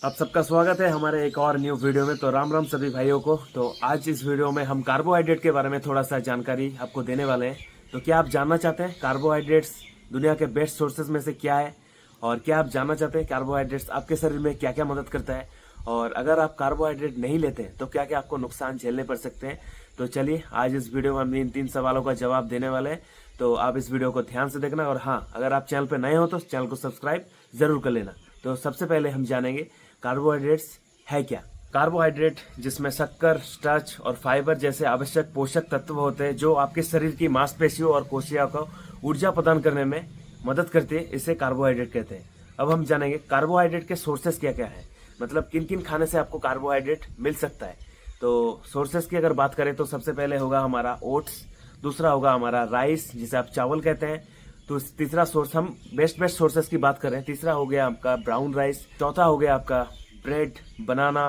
आप सबका स्वागत है हमारे एक और न्यू वीडियो में। तो राम राम सभी भाइयों को। तो आज इस वीडियो में हम कार्बोहाइड्रेट के बारे में थोड़ा सा जानकारी आपको देने वाले हैं। तो क्या आप जानना चाहते हैं कार्बोहाइड्रेट्स दुनिया के बेस्ट सोर्सेज में से क्या है, और क्या आप जानना चाहते हैं कार्बोहाइड्रेट्स आपके शरीर में क्या क्या मदद करता है, और अगर आप कार्बोहाइड्रेट नहीं लेते हैं तो क्या क्या आपको नुकसान झेलने पड़ सकते हैं। तो चलिए आज इस वीडियो में हम इन 3 सवालों का जवाब देने वाले हैं। तो आप इस वीडियो को ध्यान से देखना, और हाँ, अगर आप चैनल पर नए हो तो चैनल को सब्सक्राइब जरूर कर लेना। तो सबसे पहले हम जानेंगे कार्बोहाइड्रेट्स है क्या। कार्बोहाइड्रेट जिसमें शक्कर, स्टार्च और फाइबर जैसे आवश्यक पोषक तत्व होते हैं जो आपके शरीर की मांसपेशियों और कोशिकाओं को ऊर्जा प्रदान करने में मदद करती है, इसे कार्बोहाइड्रेट कहते हैं। अब हम जानेंगे कार्बोहाइड्रेट के सोर्सेस क्या क्या है, मतलब किन किन खाने से आपको कार्बोहाइड्रेट मिल सकता है। तो सोर्सेस की अगर बात करें तो सबसे पहले होगा हमारा ओट्स, दूसरा होगा हमारा राइस जिसे आप चावल कहते हैं, तो तीसरा सोर्स हम बेस्ट सोर्सेस की बात करें, तीसरा हो गया आपका ब्राउन राइस, चौथा हो गया आपका ब्रेड, बनाना,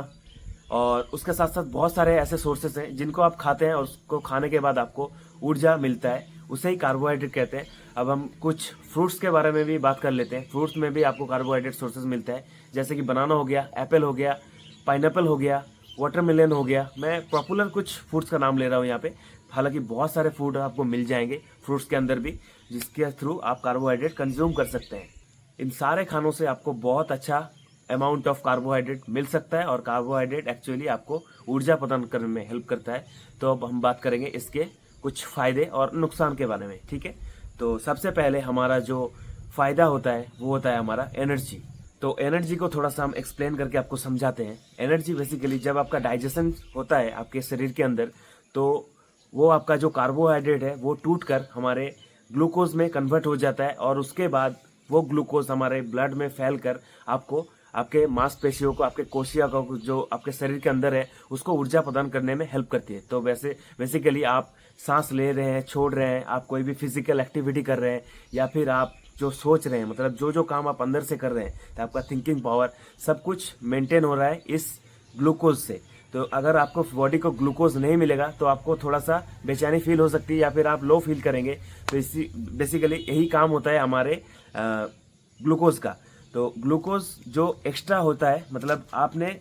और उसके साथ साथ बहुत सारे ऐसे सोर्सेस हैं जिनको आप खाते हैं और उसको खाने के बाद आपको ऊर्जा मिलता है, उसे ही कार्बोहाइड्रेट कहते हैं। अब हम कुछ फ्रूट्स के बारे में भी बात कर लेते हैं। फ्रूट्स में भी आपको कार्बोहाइड्रेट सोर्सेज मिलता है, जैसे कि बनाना हो गया, एप्पल हो गया, पाइनएप्पल हो गया, वाटरमेलन हो गया। मैं पॉपुलर कुछ फ्रूट्स का नाम ले रहा हूँ यहाँ पे, हालांकि बहुत सारे फूड आपको मिल जाएंगे फ्रूट्स के अंदर भी, जिसके थ्रू आप कार्बोहाइड्रेट कंज्यूम कर सकते हैं। इन सारे खानों से आपको बहुत अच्छा अमाउंट ऑफ कार्बोहाइड्रेट मिल सकता है, और कार्बोहाइड्रेट एक्चुअली आपको ऊर्जा प्रदान करने में हेल्प करता है। तो अब हम बात करेंगे इसके कुछ फायदे और नुकसान के बारे में, ठीक है। तो सबसे पहले हमारा जो फायदा होता है वो होता है हमारा एनर्जी। तो एनर्जी को थोड़ा सा हम एक्सप्लेन करके आपको समझाते हैं। एनर्जी बेसिकली जब आपका डाइजेशन होता है आपके शरीर के अंदर, तो वो आपका जो कार्बोहाइड्रेट है वो टूट कर हमारे ग्लूकोज में कन्वर्ट हो जाता है, और उसके बाद वो ग्लूकोज हमारे ब्लड में फैल कर आपको आपके मांसपेशियों को, आपके कोशिकाओं को जो आपके शरीर के अंदर है उसको ऊर्जा प्रदान करने में हेल्प करती है। तो वैसे बेसिकली आप सांस ले रहे हैं, छोड़ रहे हैं, आप कोई भी फिजिकल एक्टिविटी कर रहे हैं, या फिर आप जो सोच रहे हैं, मतलब जो जो काम आप अंदर से कर रहे हैं, तो आपका थिंकिंग पावर सब कुछ मेंटेन हो रहा है इस ग्लूकोज से। तो अगर आपको बॉडी को ग्लूकोज नहीं मिलेगा तो आपको थोड़ा सा बेचैनी फील हो सकती है, या फिर आप लो फील करेंगे। तो इसी बेसिकली यही काम होता है हमारे ग्लूकोज का। तो ग्लूकोज जो एक्स्ट्रा होता है, मतलब आपने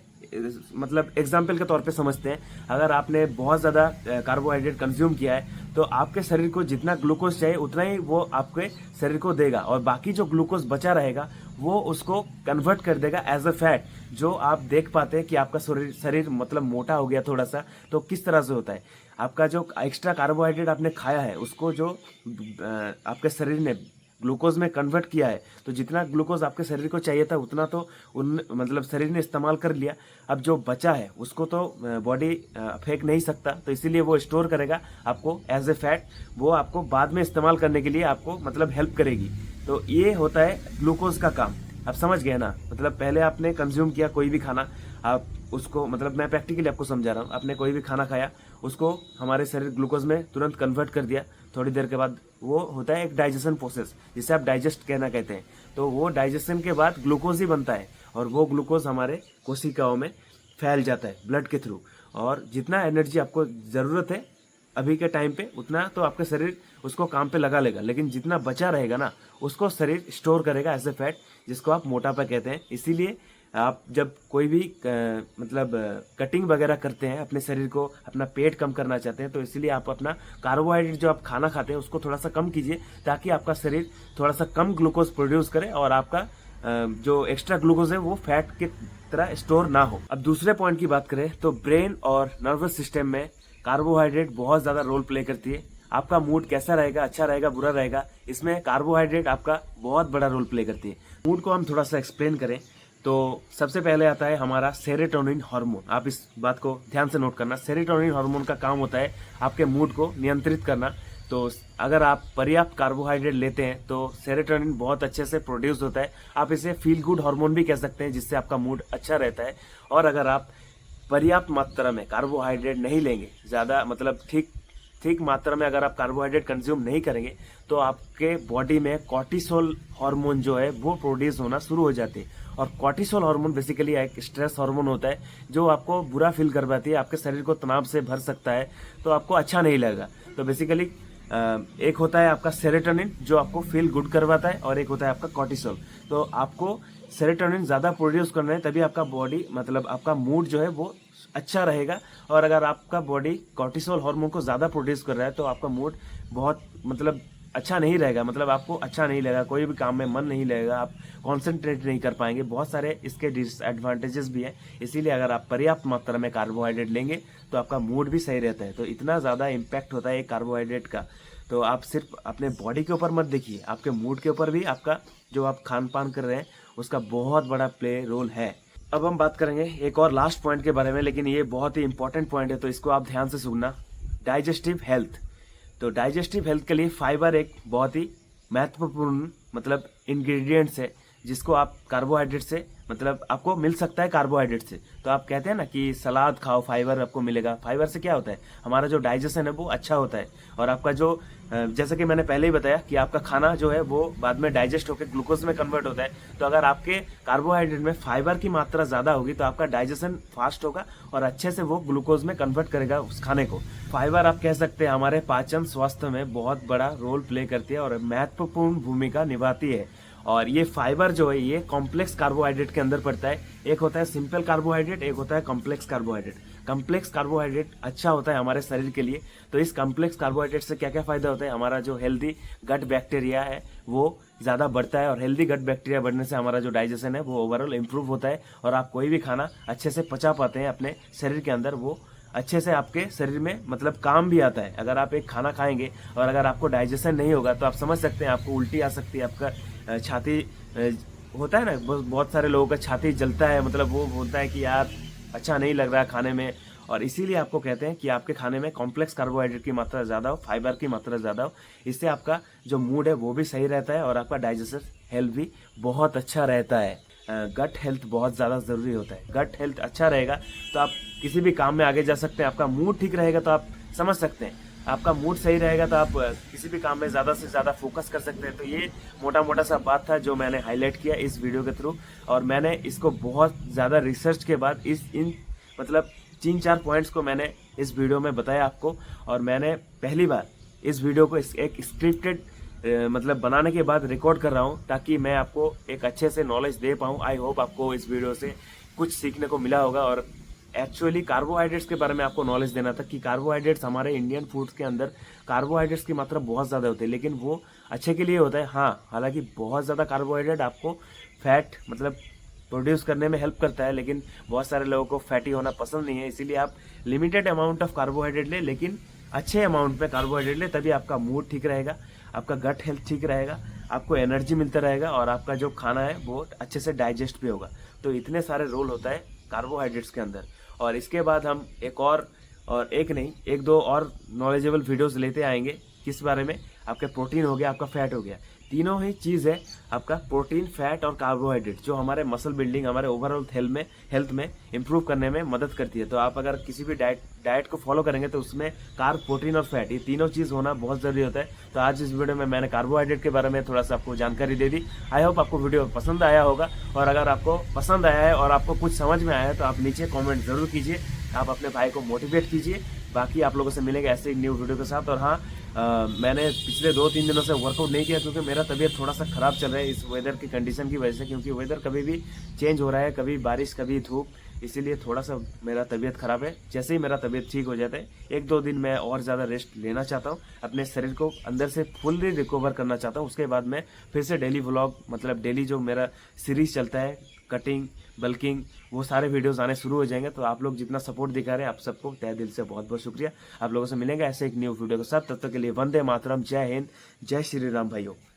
मतलब एग्जाम्पल के तौर पे समझते हैं, अगर आपने बहुत ज़्यादा कार्बोहाइड्रेट कंज्यूम किया है तो आपके शरीर को जितना ग्लूकोज चाहिए उतना ही वो आपके शरीर को देगा, और बाकी जो ग्लूकोज बचा रहेगा वो उसको कन्वर्ट कर देगा एज अ फैट। जो आप देख पाते हैं कि आपका शरीर मतलब मोटा हो गया थोड़ा सा, तो किस तरह से होता है, आपका जो एक्स्ट्रा कार्बोहाइड्रेट आपने खाया है उसको जो आपके शरीर ने ग्लूकोज में कन्वर्ट किया है, तो जितना ग्लूकोज आपके शरीर को चाहिए था उतना तो मतलब शरीर ने इस्तेमाल कर लिया। अब जो बचा है उसको तो बॉडी फेंक नहीं सकता, तो इसीलिए वो स्टोर करेगा आपको एज ए फैट, वो आपको बाद में इस्तेमाल करने के लिए आपको मतलब हेल्प करेगी। तो ये होता है ग्लूकोज का काम। आप समझ गए ना, मतलब पहले आपने कंज्यूम किया कोई भी खाना, आप उसको, मतलब मैं प्रैक्टिकली आपको समझा रहा हूँ, आपने कोई भी खाना खाया उसको हमारे शरीर ग्लूकोज में तुरंत कन्वर्ट कर दिया, थोड़ी देर के बाद वो होता है एक डाइजेशन प्रोसेस जिसे आप डाइजेस्ट कहते हैं। तो वो डाइजेशन के बाद ग्लूकोज ही बनता है, और वो ग्लूकोज हमारे कोशिकाओं में फैल जाता है ब्लड के थ्रू, और जितना एनर्जी आपको ज़रूरत है अभी के टाइम पे उतना तो आपका शरीर उसको काम पे लगा लेगा, लेकिन जितना बचा रहेगा ना उसको शरीर स्टोर करेगा एज ए फैट, जिसको आप मोटापा कहते हैं। इसीलिए आप जब कोई भी मतलब कटिंग वगैरह करते हैं, अपने शरीर को, अपना पेट कम करना चाहते हैं, तो इसीलिए आप अपना कार्बोहाइड्रेट जो आप खाना खाते हैं उसको थोड़ा सा कम कीजिए, ताकि आपका शरीर थोड़ा सा कम ग्लूकोज प्रोड्यूस करे और आपका जो एक्स्ट्रा ग्लूकोज है वो फैट की तरह स्टोर ना हो। अब दूसरे पॉइंट की बात करें तो ब्रेन और नर्वस सिस्टम में कार्बोहाइड्रेट बहुत ज़्यादा रोल प्ले करती है। आपका मूड कैसा रहेगा, अच्छा रहेगा, बुरा रहेगा, इसमें कार्बोहाइड्रेट आपका बहुत बड़ा रोल प्ले करती है। मूड को हम थोड़ा सा एक्सप्लेन करें तो सबसे पहले आता है हमारा सेरोटोनिन हार्मोन। आप इस बात को ध्यान से नोट करना, सेरोटोनिन हार्मोन का काम होता है आपके मूड को नियंत्रित करना। तो अगर आप पर्याप्त कार्बोहाइड्रेट लेते हैं तो सेरोटोनिन बहुत अच्छे से प्रोड्यूस होता है। आप इसे फील गुड हार्मोन भी कह सकते हैं, जिससे आपका मूड अच्छा रहता है। और अगर आप पर्याप्त मात्रा में कार्बोहाइड्रेट नहीं लेंगे, ज़्यादा मतलब ठीक मात्रा में अगर आप कार्बोहाइड्रेट कंज्यूम नहीं करेंगे, तो आपके बॉडी में कॉर्टिसोल हार्मोन जो है वो प्रोड्यूस होना शुरू हो जाती है। और कॉर्टिसोल हार्मोन बेसिकली एक स्ट्रेस हार्मोन होता है जो आपको बुरा फील करवाती है, आपके शरीर को तनाव से भर सकता है, तो आपको अच्छा नहीं लगेगा। तो बेसिकली एक होता है आपका सेरोटोनिन जो आपको फील गुड करवाता है, और एक होता है आपका कॉर्टिसोल। तो आपको सेरोटोनिन ज़्यादा प्रोड्यूस करना है, तभी आपका बॉडी मतलब आपका मूड जो है वो अच्छा रहेगा। और अगर आपका बॉडी कॉर्टिसोल हार्मोन को ज़्यादा प्रोड्यूस कर रहा है तो आपका मूड बहुत मतलब अच्छा नहीं रहेगा, मतलब आपको अच्छा नहीं लगेगा, कोई भी काम में मन नहीं लगेगा, आप कॉन्सेंट्रेट नहीं कर पाएंगे। बहुत सारे इसके डिसएडवांटेजेस भी हैं। इसीलिए अगर आप पर्याप्त मात्रा में कार्बोहाइड्रेट लेंगे तो आपका मूड भी सही रहता है। तो इतना ज़्यादा इम्पैक्ट होता है कार्बोहाइड्रेट का। तो आप सिर्फ अपने बॉडी के ऊपर मत देखिए, आपके मूड के ऊपर भी आपका जो आप खान पान कर रहे हैं उसका बहुत बड़ा प्ले रोल है। अब हम बात करेंगे एक और लास्ट पॉइंट के बारे में, लेकिन ये बहुत ही इंपॉर्टेंट पॉइंट है तो इसको आप ध्यान से सुनना। Digestive health. तो डाइजेस्टिव हेल्थ के लिए फाइबर एक बहुत ही महत्वपूर्ण मतलब इंग्रेडिएंट्स है, जिसको आप कार्बोहाइड्रेट से मतलब आपको मिल सकता है कार्बोहाइड्रेट से। तो आप कहते हैं ना कि सलाद खाओ फाइबर आपको मिलेगा। फाइबर से क्या होता है, हमारा जो डाइजेशन है वो अच्छा होता है, और आपका जो जैसे कि मैंने पहले ही बताया कि आपका खाना जो है वो बाद में डाइजेस्ट होकर ग्लूकोज में कन्वर्ट होता है। तो अगर आपके कार्बोहाइड्रेट में फाइबर की मात्रा ज़्यादा होगी तो आपका डाइजेशन फास्ट होगा और अच्छे से वो ग्लूकोज में कन्वर्ट करेगा उस खाने को। फाइबर आप कह सकते हैं हमारे पाचन स्वास्थ्य में बहुत बड़ा रोल प्ले करती है और महत्वपूर्ण भूमिका निभाती है। और ये फाइबर जो है ये कॉम्प्लेक्स कार्बोहाइड्रेट के अंदर पड़ता है। एक होता है सिंपल कार्बोहाइड्रेट, एक होता है कॉम्प्लेक्स कार्बोहाइड्रेट। कॉम्प्लेक्स कार्बोहाइड्रेट अच्छा होता है हमारे शरीर के लिए। तो इस कॉम्प्लेक्स कार्बोहाइड्रेट से क्या क्या फायदा होता है, हमारा जो हेल्दी गट बैक्टीरिया है वो ज़्यादा बढ़ता है, और हेल्दी गट बैक्टीरिया बढ़ने से हमारा जो डाइजेशन है वो ओवरऑल इम्प्रूव होता है, और आप कोई भी खाना अच्छे से पचा पाते हैं अपने शरीर के अंदर, वो अच्छे से आपके शरीर में मतलब काम भी आता है। अगर आप एक खाना खाएंगे और अगर आपको डाइजेशन नहीं होगा तो आप समझ सकते हैं आपको उल्टी आ सकती है, आपका छाती होता है ना, बहुत सारे लोगों का छाती जलता है, मतलब वो बोलता है कि यार अच्छा नहीं लग रहा है खाने में। और इसीलिए आपको कहते हैं कि आपके खाने में कॉम्प्लेक्स कार्बोहाइड्रेट की मात्रा ज़्यादा हो, फाइबर की मात्रा ज़्यादा हो। इससे आपका जो मूड है वो भी सही रहता है और आपका डाइजेशन हेल्थ भी बहुत अच्छा रहता है। गट हेल्थ बहुत ज़्यादा ज़रूरी होता है। गट हेल्थ अच्छा रहेगा तो आप किसी भी काम में आगे जा सकते हैं। आपका मूड ठीक रहेगा तो आप समझ सकते हैं, आपका मूड सही रहेगा तो आप किसी भी काम में ज़्यादा से ज़्यादा फोकस कर सकते हैं। तो ये मोटा मोटा सा बात था जो मैंने हाईलाइट किया इस वीडियो के थ्रू, और मैंने इसको बहुत ज़्यादा रिसर्च के बाद इन मतलब 3-4 पॉइंट्स को मैंने इस वीडियो में बताया आपको। और मैंने पहली बार इस वीडियो को एक स्क्रिप्टेड मतलब बनाने के बाद रिकॉर्ड कर रहा हूँ, ताकि मैं आपको एक अच्छे से नॉलेज दे पाऊँ। आई होप आपको इस वीडियो से कुछ सीखने को मिला होगा। और एक्चुअली कार्बोहाइड्रेट्स के बारे में आपको नॉलेज देना था कि कार्बोहाइड्रेट्स हमारे इंडियन फूड्स के अंदर कार्बोहाइड्रेट्स की मात्रा बहुत ज़्यादा होती है, लेकिन वो अच्छे के लिए होता है। हाँ, हालांकि बहुत ज़्यादा कार्बोहाइड्रेट आपको फैट मतलब प्रोड्यूस करने में हेल्प करता है, लेकिन बहुत सारे लोगों को फैटी होना पसंद नहीं है। इसीलिए आप लिमिटेड अमाउंट ऑफ कार्बोहाइड्रेट ले, लेकिन अच्छे अमाउंट में कार्बोहाइड्रेट ले, तभी आपका मूड ठीक रहेगा, आपका गट हेल्थ ठीक रहेगा, आपको एनर्जी मिलता रहेगा, और आपका जो खाना है वो अच्छे से डाइजेस्ट भी होगा। तो इतने सारे रोल होता है कार्बोहाइड्रेट्स के अंदर। और इसके बाद हम एक दो और नॉलेजेबल वीडियोस लेते आएंगे। किस बारे में, आपके प्रोटीन हो गया, आपका फैट हो गया, तीनों ही चीज़ है आपका प्रोटीन, फैट और कार्बोहाइड्रेट, जो हमारे मसल बिल्डिंग, हमारे ओवरऑल हेल्थ में इंप्रूव करने में मदद करती है। तो आप अगर किसी भी डाइट को फॉलो करेंगे तो उसमें कार्ब, प्रोटीन और फैट, ये तीनों चीज़ होना बहुत ज़रूरी होता है। तो आज इस वीडियो में मैंने कार्बोहाइड्रेट के बारे में थोड़ा सा आपको जानकारी दे दी। आई होप आपको वीडियो पसंद आया होगा, और अगर आपको पसंद आया है और आपको कुछ समझ में आया है तो आप नीचे कॉमेंट ज़रूर कीजिए, आप अपने भाई को मोटिवेट कीजिए। बाकी आप लोगों से मिलेंगे ऐसे ही न्यू वीडियो के साथ। और हाँ, मैंने पिछले 2-3 दिनों से वर्कआउट नहीं किया क्योंकि मेरा तबीयत थोड़ा सा ख़राब चल रहा है इस वेदर की कंडीशन की वजह से, क्योंकि वेदर कभी भी चेंज हो रहा है, कभी बारिश कभी धूप, इसीलिए थोड़ा सा मेरा तबीयत ख़राब है। जैसे ही मेरा तबीयत ठीक हो जाता है 1-2 दिन मैं और ज़्यादा रेस्ट लेना चाहता हूँ, अपने शरीर को अंदर से फुल्ली रिकवर करना चाहता हूँ। उसके बाद मैं फिर से डेली व्लॉग मतलब डेली जो मेरा सीरीज़ चलता है, कटिंग, बल्किंग, वो सारे वीडियोस आने शुरू हो जाएंगे। तो आप लोग जितना सपोर्ट दिखा रहे हैं, आप सबको तहे दिल से बहुत बहुत शुक्रिया। आप लोगों से मिलेंगे ऐसे एक न्यू वीडियो के साथ। तब तक के लिए वंदे मातरम, जय हिंद, जय श्री राम भाइयों।